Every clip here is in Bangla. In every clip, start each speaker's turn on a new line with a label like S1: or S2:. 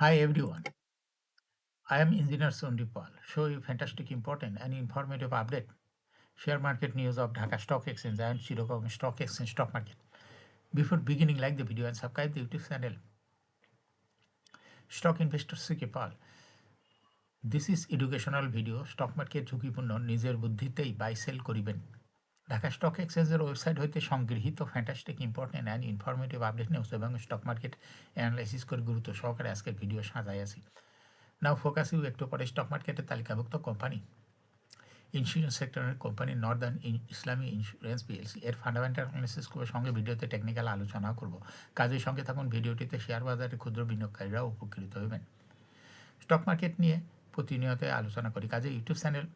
S1: Hi everyone, I am Engineer Sondipal. Show you fantastic, important and informative update. Share market news of Dhaka Stock Exchange and Chittagong Stock Exchange stock market. Before beginning, like the video and subscribe the YouTube channel. Stock Investor CK Pal. This is educational video. Stock market ঝুঁকিপূর্ণ নিজের বুদ্ধিতেই বাই সেল করিবেন। ঢাকা স্টক এক্সচেঞ্জের ওয়েবসাইট হইতে সংগৃহীত fantastic important and informative update news এবং স্টক মার্কেট অ্যানালাইসিস করে গুরুত্ব সহকারে আজকের ভিডিও সাজাই আছি। নাও ফোকাস ইউ একটু পরে স্টক মার্কেটের তালিকাভুক্ত কোম্পানি ইন্স্যুরেন্স সেক্টরের company Northern Islami insurance PLC এর ফান্ডামেন্টাল অ্যানালিসিস করে সঙ্গে ভিডিওতে টেকনিক্যাল আলোচনা করব। কাজের সঙ্গে থাকুন, ভিডিওটিতে শেয়ার বাজারে ক্ষুদ্র বিনিয়োগকারীরাও উপকৃত হবেন। স্টক মার্কেট নিয়ে প্রতিনিয়ত আলোচনা করি, কাজে ইউটিউব চ্যানেল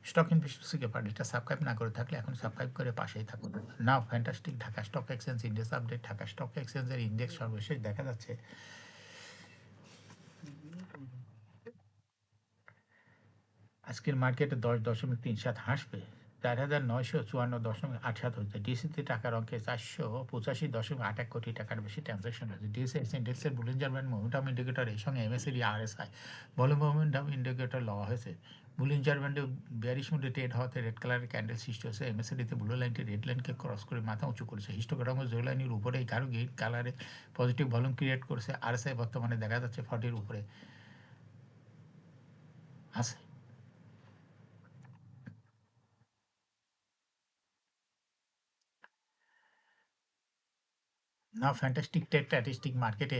S1: স্টক ইনভেস্টর সিকে পার এটা সাবস্ক্রাইব না করে থাকলে এখন সাবস্ক্রাইব করে পাশেই থাকুন। Now fantastic Dhaka Stock Exchange index update. Dhaka stock এক্সচেঞ্জের ইন্ডেক্স সর্বশেষ দেখা যাচ্ছে আজকের মার্কেটে 10.37 হাসবে 4,954.87 হচ্ছে। ডিসিতে টাকার অঙ্কে 485.81 কোটি টাকার বেশি ট্রানজাকশন হয়েছে। ডিএসএক্স ইন্ডেক্সের বুলিঞ্জার ব্যান্ড মোমেন্টাম ইন্ডিকেটর এর সঙ্গে MACD RSI volume momentum indicator লওয়া হয়েছে। বুলিঞ্জার ব্যান্ডে বেয়ারিশ মুডে ট্রেড হওয়াতে রেড কালারের ক্যান্ডেল সৃষ্টি হয়েছে। এমএসিডিতে ব্লু লাইনটি রেড লাইনকে ক্রস করে মাথা উঁচু করেছে। হিস্টোগ্রাম ও জয় লাইনের উপরে গাঢ় গ্রিন কালারে পজিটিভ ভলিউম ক্রিয়েট করেছে। আরএসআই বর্তমানে দেখা যাচ্ছে 40 উপরে আছে। না ফ্যান্টাস্টিক টেক স্ট্যাটিস্টিক মার্কেটে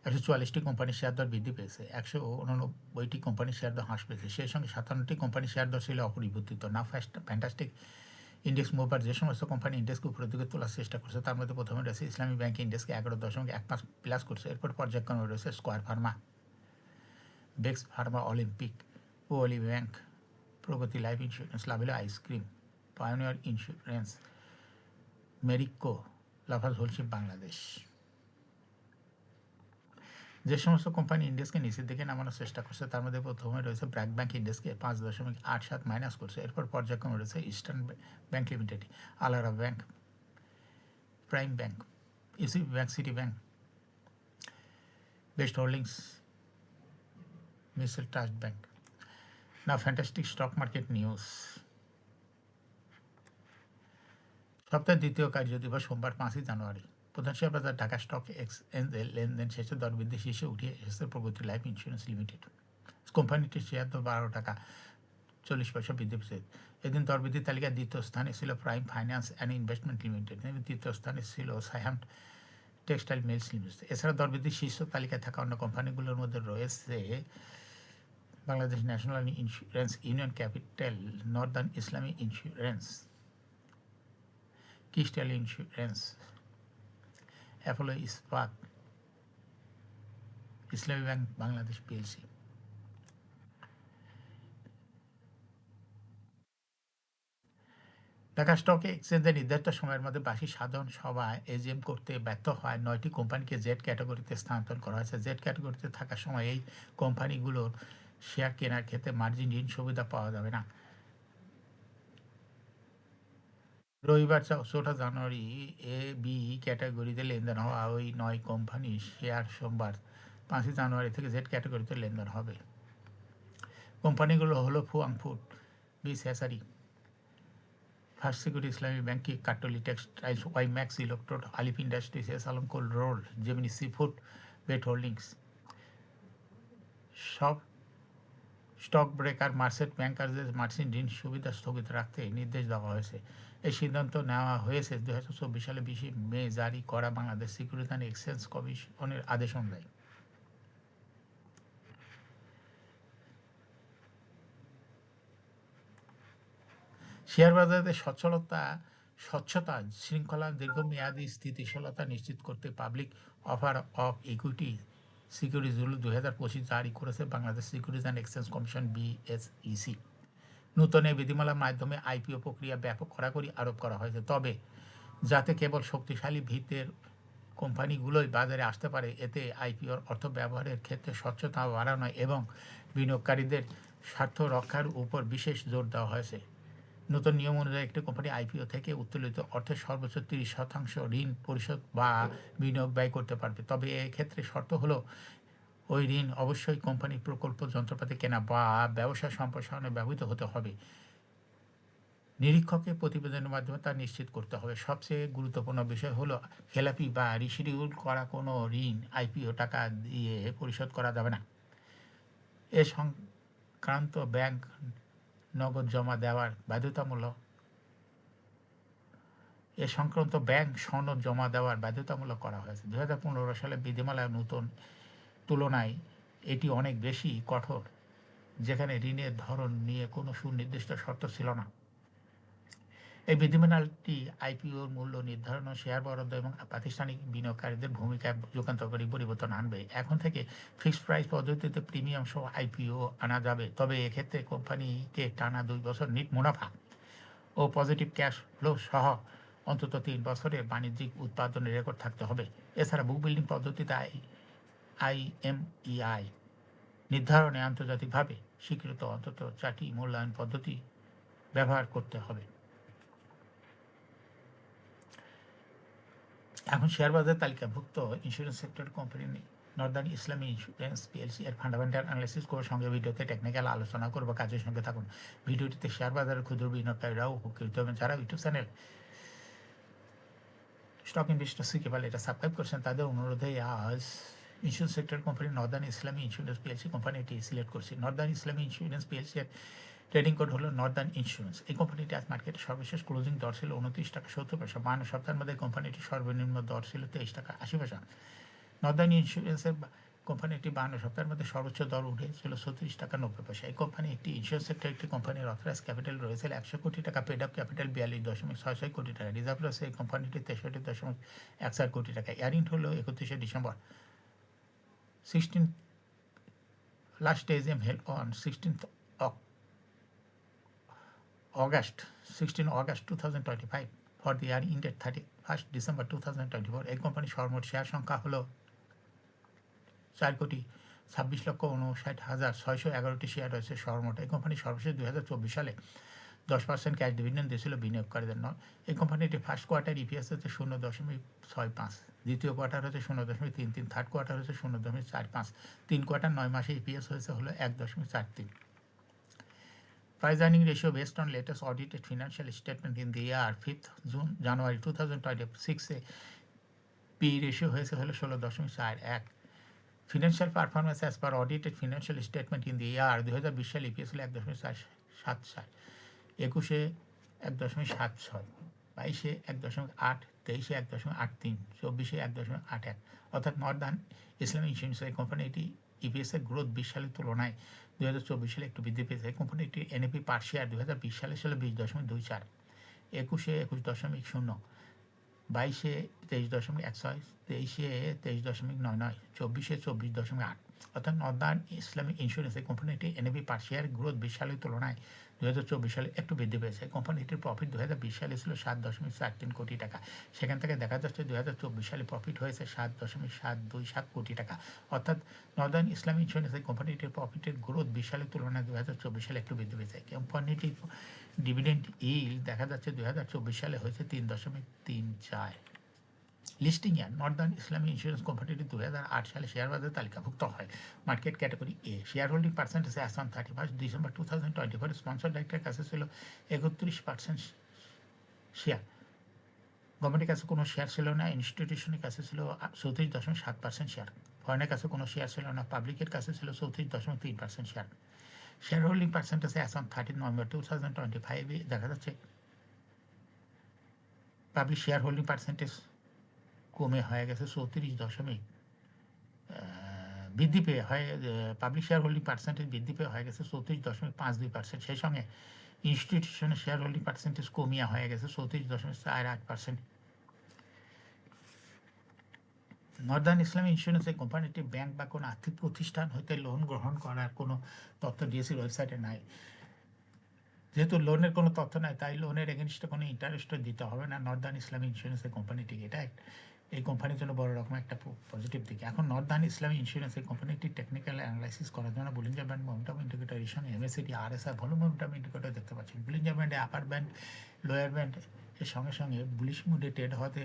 S1: 144টি কোম্পানির শেয়ার দর বৃদ্ধি পেয়েছে, 189টি কোম্পানির শেয়ার দর হ্রাস পেয়েছে, সেই সঙ্গে 57টি কোম্পানির শেয়ার দর ছিল অপরিবর্তিত। না ফ্যান্টাস্টিক ইন্ডেক্স মুভার যে সমস্ত কোম্পানি ইন্ডেক্সকে উপরের দিকে তোলার চেষ্টা করছে তার মধ্যে প্রথমে রয়েছে ইসলামী ব্যাংক, ইন্ডেক্সকে 11.15 প্লাস করছে। এরপর পর্যায়ক্রমে রয়েছে স্কয়ার ফার্মা, বেক্স ফার্মা, অলিম্পিক, ওলি bank, Pragati life insurance, Lovello ice cream, Pioneer Insurance, Marico, লাভাল হোলশিপ বাংলাদেশ। যে সমস্ত কোম্পানি ইন্ডেক্সকে নিচের দিকে নামানোর চেষ্টা করছে তার মধ্যে প্রথমে রয়েছে ব্র্যাক ব্যাংক, ইন্ডেক্সকে 5.87 মাইনাস করছে। এরপর পর্যায়ক্রমে রয়েছে ইস্টার্ন ব্যাংক লিমিটেড, আলারা bank, Prime Bank, UCB Bank, City Bank, Best Holdings, মিসেল ট্রাস্ট ব্যাংক। না ফ্যান্টাস্টিক স্টক মার্কেট নিউজ। সপ্তাহের দ্বিতীয় কার্যদিবস সোমবার 5ই জানুয়ারি। প্রধান শেয়ার বাজার ঢাকা স্টক এক্সচেঞ্জের লেনদেন শেষে দরবৃদ্ধি শীর্ষে উঠে এসেছে প্রগতি লাইফ ইন্স্যুরেন্স লিমিটেড। কোম্পানিটির শেয়ার দর 12 টাকা 40 পয়সা বৃদ্ধি পেয়েছে। এদিন দরবৃদ্ধির তালিকায় দ্বিতীয় স্থানে ছিল prime finance and investment limited এবং তৃতীয় স্থানে ছিল সাইহাম টেক্সটাইল মিলস লিমিটেড। এছাড়া দরবৃদ্ধির শীর্ষ তালিকায় থাকা অন্য কোম্পানিগুলোর মধ্যে রয়েছে Bangladesh national insurance, union capital, Northern Islami insurance, crystal insurance, Apollo ইস্পাত, ইসলামী bank Bangladesh PLC. Dhaka stock এক্সচেঞ্জের নির্ধারিত সময়ের মধ্যে বার্ষিক সাধারণ সভায় এজিএম করতে ব্যর্থ হয় 9টি কোম্পানিকে জেড ক্যাটাগরিতে স্থানান্তর করা হয়েছে। জেড ক্যাটাগরিতে থাকার সময় এই কোম্পানিগুলোর শেয়ার কেনার ক্ষেত্রে মার্জিন ঋণ সুবিধা পাওয়া যাবে না। রবিবার 4 জানুয়ারি এ বি ক্যাটাগরিতে লেনদেন হওয়া ওই 9 কোম্পানির শেয়ার সোমবার 5 জানুয়ারি থেকে জেড ক্যাটাগরিতে লেনদেন হবে। কোম্পানিগুলো হলো ফুয়াং ফুড, বিস Hatchery, First Security, Islami Bank, Katali Textiles, Wimax Electrode, Alif Industries, S Alam Cold Roll, Gemini Sea Food, বেট হোল্ডিংস। সব স্টক ব্রেকার মার্চেন্ট ব্যাংকারদের মার্জিন ঋণ সুবিধা স্থগিত রাখতে নির্দেশ দেওয়া হয়েছে। এই সিদ্ধান্ত নেওয়া হয়েছে 2024 সালে 20 মে জারি করা বাংলাদেশ সিকিউরিটি অ্যান্ড এক্সচেঞ্জ কমিশনের আদেশ অনুযায়ী। শেয়ার বাজারে স্বচ্ছতা, শৃঙ্খলা, দীর্ঘমেয়াদী স্থিতিশীলতা নিশ্চিত করতে পাবলিক অফার অফ ইকুইটি সিকিউরিটিজগুলো 2025 জারি করেছে Bangladesh securities and exchange commission, BSEC. নূতন এই বিধিমালার মাধ্যমে আইপিও প্রক্রিয়া ব্যাপক কড়াকড়ি আরোপ করা হয়েছে, তবে যাতে কেবল শক্তিশালী ভিতের কোম্পানিগুলোই বাজারে আসতে পারে, এতে আইপিওর অর্থ ব্যবহারের ক্ষেত্রে স্বচ্ছতা বাড়ানো এবং বিনিয়োগকারীদের স্বার্থ রক্ষার উপর বিশেষ জোর দেওয়া হয়েছে। নতুন নিয়ম অনুযায়ী একটি কোম্পানি আইপিও থেকে উত্তোলিত অর্থের সর্বোচ্চ 30% ঋণ পরিশোধ বা বিনিয়োগ ব্যয় করতে পারবে। তবে এক্ষেত্রে শর্ত হলো ওই ঋণ অবশ্যই কোম্পানির প্রকল্প যন্ত্রপাতি কেনা বা ব্যবসা সম্প্রসারণে ব্যবহৃত হতে হবে। নিরীক্ষকের প্রতিবেদনের মাধ্যমে তা নিশ্চিত করতে হবে। সবচেয়ে গুরুত্বপূর্ণ বিষয় হলো খেলাপি বা রিশিডিউল করা কোনো ঋণ আইপিও টাকা দিয়ে পরিশোধ করা যাবে না। এ সংক্রান্ত ব্যাংক নগদ জমা দেওয়ার বাধ্যতামূলক সনদ জমা দেওয়ার বাধ্যতামূলক করা হয়েছে। 2015 সালে বিধিমালায় নতুন তুলনায় এটি অনেক বেশি কঠোর, যেখানে ঋণের ধরন নিয়ে কোনো সুনির্দিষ্ট শর্ত ছিল না। এই বিধিমালাটি আইপিওর মূল্য নির্ধারণ ও শেয়ার বরাদ্দ এবং প্রাতিষ্ঠানিক বিনিয়োগকারীদের ভূমিকায় যুগান্তকারী পরিবর্তন আনবে। এখন থেকে ফিক্সড প্রাইস পদ্ধতিতে প্রিমিয়াম সহ আইপিও আনা যাবে, তবে এক্ষেত্রে কোম্পানিকে টানা 2 বছর নিট মুনাফা ও পজিটিভ ক্যাশ ফ্লো সহ অন্তত 3 বছরের বাণিজ্যিক উৎপাদনের রেকর্ড থাকতে হবে। এছাড়া বুক বিল্ডিং পদ্ধতিতে আইএমইআই নির্ধারণে আন্তর্জাতিকভাবে স্বীকৃত অন্তত 4টি মূল্যায়ন পদ্ধতি ব্যবহার করতে হবে। এখন শেয়ার বাজার তালিকাভুক্ত insurance sector company Northern Islami insurance PLC এর ফান্ডামেন্টাল অ্যানালিসিস করে সঙ্গে ভিডিওতে টেকনিক্যাল আলোচনা করবো। কাজের সঙ্গে থাকুন। ভিডিওটিতে শেয়ার বাজারের ক্ষুদ্র বিনিয়োগকারীরাও উপকৃত হবেন। যারা ইউটিউব চ্যানেল স্টক ইনভেস্টর শিখে এটা সাবস্ক্রাইব করছেন, তাদের অনুরোধে আজ insurance sector company Northern Islami insurance PLC কোম্পানিটি সিলেক্ট করছি। নর্দার্ন ইসলামী ইন্স্যুরেন্স পিএলসি এর ট্রেডিং কোড হলো নর্দার্ন ইন্স্যুরেন্স। এই কোম্পানিটি আজ মার্কেটে সর্বশেষ ক্লোজিং দর ছিল 29 টাকা 70 পয়সা। 52 সপ্তাহের মধ্যে কোম্পানিটির সর্বনিম্ন দর ছিল 23 টাকা 80 পয়সা। নর্দার্ন ইন্স্যুরেন্সের কোম্পানিটি 52 সপ্তাহের মধ্যে সর্বোচ্চ দর উঠেছিল 36 টাকা 90 পয়সা। এই কোম্পানি একটি ইন্স্যুরেন্স সেক্টর একটি কোম্পানির অথরাইজ ক্যাপিটাল রয়েছে 100 কোটি টাকা, পেড আপ ক্যাপিটাল 42.66 কোটি টাকা, রিজার্ভ রয়েছে এই কোম্পানিটি 63.14 কোটি টাকা। ইয়ারিং হলো 31শে December. Last AGM held on 16 August 2025 for the year ended 31st December 2024. এই কোম্পানির সর্বমোট শেয়ার সংখ্যা হলো 4,26,59,611টি শেয়ার রয়েছে সর্বমোট। এই কোম্পানি সর্বশেষ 2024 সালে 10% ক্যাশ ডিভিডেন্ড দিয়েছিল বিনিয়োগকারীদের। এই কোম্পানিটি ফার্স্ট কোয়ার্টার ইপিএস হচ্ছে 0.65, দ্বিতীয় কোয়ার্টার হচ্ছে 0.33, থার্ড কোয়ার্টার হচ্ছে 0.45, 3 কোয়ার্টার 9 মাসে ইপিএস হয়েছে হলো 1.43। Price earning ratio based on latest audited financial statement in the year 5th January 2026 P ratio হয়েছে হলো 16.41। Financial performance as per audited financial statement in the year 2020 সালে ইপিএস হলো 1.77, 21-এ 1.76, 22-এ 1.8, 23-এ 1.83, 24-এ 1.81। অর্থাৎ নর্দার্ন ইসলামী ইন্স্যুরেন্স এই কোম্পানিটি ইপিএসের গ্রোথ 20 সালের তুলনায় 2024 সালে একটু বৃদ্ধি পেয়েছে। এই কোম্পানিটির এনএপি পার শেয়ার 2020 সালে ছিল 20.24, 21-এ 21.0, 22-এ 23.16, 23-এ 23.99, 24-এ 24.8। অর্থাৎ নর্দার্ন ইসলামিক ইন্স্যুরেন্স এই কোম্পানিটি এনএপি পার শেয়ার গ্রোথ 20 সালের তুলনায় 2024 সালে একটু বৃদ্ধি পেয়েছে। এই কোম্পানিটির প্রফিট 2020 সালে ছিল 7.43 কোটি টাকা। সেখান থেকে দেখা যাচ্ছে 2024 সালে প্রফিট হয়েছে 7.727 কোটি টাকা। অর্থাৎ নর্দার্ন ইসলামিক ইন্স্যুরেন্স এই কোম্পানিটির প্রফিটের গ্রোথ 20 সালের তুলনায় 2024 সালে একটু বৃদ্ধি পেয়েছে। কোম্পানিটির ডিভিডেন্ড ইল্ড দেখা যাচ্ছে 2024 সালে হয়েছে 3.34। Listing year Northern Islami Insurance কোম্পানিটি 2008 সালে শেয়ার বাজারে তালিকাভুক্ত হয়। Market category A. Share holding percentage as on 31 December 2024 sponsor ডাইরেক্টরের কাছে ছিল 31% শেয়ার। গভর্নমেন্টের কাছে কোনো শেয়ার ছিল না। ইনস্টিটিউশনের কাছে ছিল 34.7% শেয়ার। ফরেনের কাছে কোনো শেয়ার ছিল না। পাবলিকের কাছে ছিল 34.3% share. Share holding percentage as on 30 November 2025 দেখা যাচ্ছে পাবলিক শেয়ার হোল্ডিং পার্সেন্টেজ কমে হয়ে গেছে 34 বৃদ্ধি পেয়ে হয় পাবলিক শেয়ার হোল্ডিং পার্সেন্টেজ বৃদ্ধি পেয়ে হয়ে গেছে 34.52%। সেই সঙ্গে ইনস্টিটিউশনের শেয়ার হোল্ডিং পার্সেন্টেজ কমিয়ে হয়ে গেছে 34.48%। নর্দার্ন ইসলামী ইন্স্যুরেন্স এই কোম্পানিটি ব্যাংক বা কোনো আর্থিক প্রতিষ্ঠান হইতে লোন গ্রহণ করার কোনো তথ্য ডিএসসির ওয়েবসাইটে নাই। যেহেতু লোনের কোনো তথ্য নাই, তাই লোনের এগেনস্টে কোনো ইন্টারেস্টও দিতে হবে না নর্দার্ন ইসলামী ইন্স্যুরেন্স এই কোম্পানিটিকে। এটা এই কোম্পানির জন্য বড় রকম একটা পজিটিভ দিক। এখন নর্দার্ন ইসলামী ইন্স্যুরেন্স এই কোম্পানিটি টেকনিক্যাল অ্যানালাইসিস করার জন্য বুলিঞ্জার ব্যান্ড মোমেন্টাম ইন্ডিকেটর এর সঙ্গে MACD RSI volume momentum indicator দেখতে পাচ্ছেন। বুলিঞ্জার ব্যান্ডে আপার ব্যান্ড লোয়ার ব্যান্ড এর সঙ্গে সঙ্গে বুলিশ মুডে ট্রেড হতে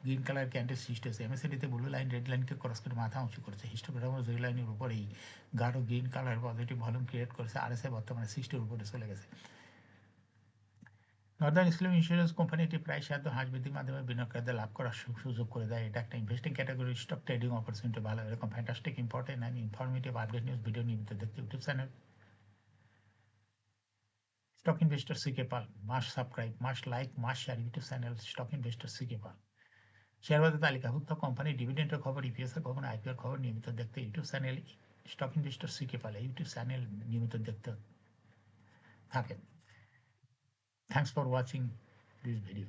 S1: গ্রিন কালার ক্যান্ডেল সৃষ্টি হয়েছে। এমএসিডিতে ব্লু লাইন রেড লাইনকে ক্রস করে মাথা উঁচু করেছে। হিস্টোগ্রাম রেড লাইনের উপরেই গাঢ় green colour positive volume create করেছে। আরএসআই বর্তমানে 60-র উপরে চলে গেছে। নর্দার্ন ইসলামী ইন্স্যুরেন্স কোম্পানিটি প্রায় সাধ্য হ্রাস বৃদ্ধির মাধ্যমে বিনিয়োগকারীদের লাভ করার সুযোগ করে দেয়। এটা একটা investing category, stock trading opportunity ভালো। এরকম fantastic important and informative update news video নিয়মিত দেখতে YouTube channel Stock Investor CK Pal must subscribe, must like, must share YouTube channel Stock Investor CK Pal. Share বাজার তালিকাভুক্ত কোম্পানি ডিভিডেন্ডের খবর, ইপিএসের খবর, আইপিওর খবর নিয়মিত দেখতে YouTube channel Stock Investor CK পাল ইউটিউব চ্যানেল নিয়মিত দেখতে থাকেন। Thanks for watching this video.